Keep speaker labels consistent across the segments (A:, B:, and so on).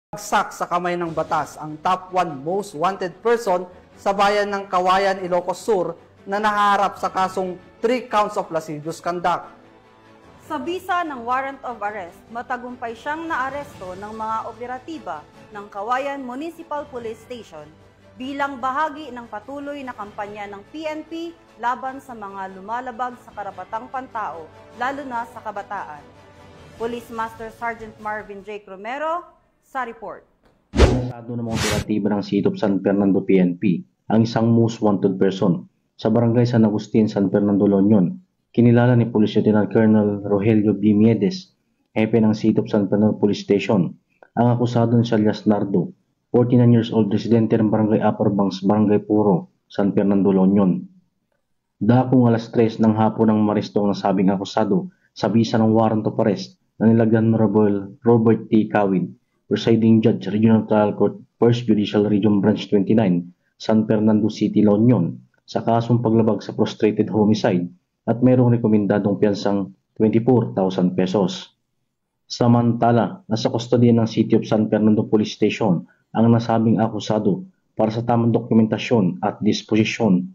A: Bagsak sa kamay ng batas ang top 1 most wanted person sa bayan ng Kawayan, Ilocos Sur na nahaharap sa kasong 3 counts of lascivious conduct.
B: Sa bisa ng warrant of arrest, matagumpay siyang naaresto ng mga operatiba ng Kawayan Municipal Police Station bilang bahagi ng patuloy na kampanya ng PNP laban sa mga lumalabag sa karapatang pantao, lalo na sa kabataan. Police Master Sergeant Marvin J. Cromero, sa report.
C: Nasado ng mga operatiba ng City of San Fernando PNP ang isang most wanted person sa barangay San Agustin, San Fernando, La Union. Kinilala ni Police Lieutenant Colonel Rogelio B. Miedes, hepe ng City of San Fernando Police Station. Ang akusado ni Alias Nardo, 49 years old, residente ng barangay Upper Banks, Barangay Puro, San Fernando, La Union. Dakong alas 3 ng hapon ng maresto ang nasabing akusado sa bisa ng warrant of arrest na nilagyan Honorable Robert T. Kawin, Presiding Judge, Regional Trial Court, 1st Judicial Region Branch 29, San Fernando City, La Union, sa kasong paglabag sa prostrated homicide at mayroong rekomendadong piyansang 24,000 pesos. Samantala, nasa kustodiya ng City of San Fernando Police Station ang nasabing akusado para sa tamang dokumentasyon at disposisyon.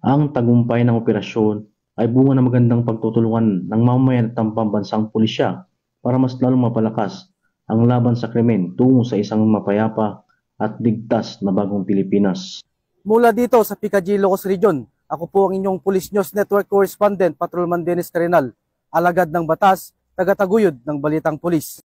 C: Ang tagumpay ng operasyon ay bunga ng magandang pagtutulungan ng mamamayan at ng pambansang pulisya para mas lalong mapalakas ang laban sa krimen tungo sa isang mapayapa at ligtas na bagong Pilipinas.
A: Mula dito sa PKG Ilocos Region, ako po ang inyong Police News Network Correspondent, Patrolman Dennis Carenal, alagad ng batas, tagataguyod ng Balitang Pulis.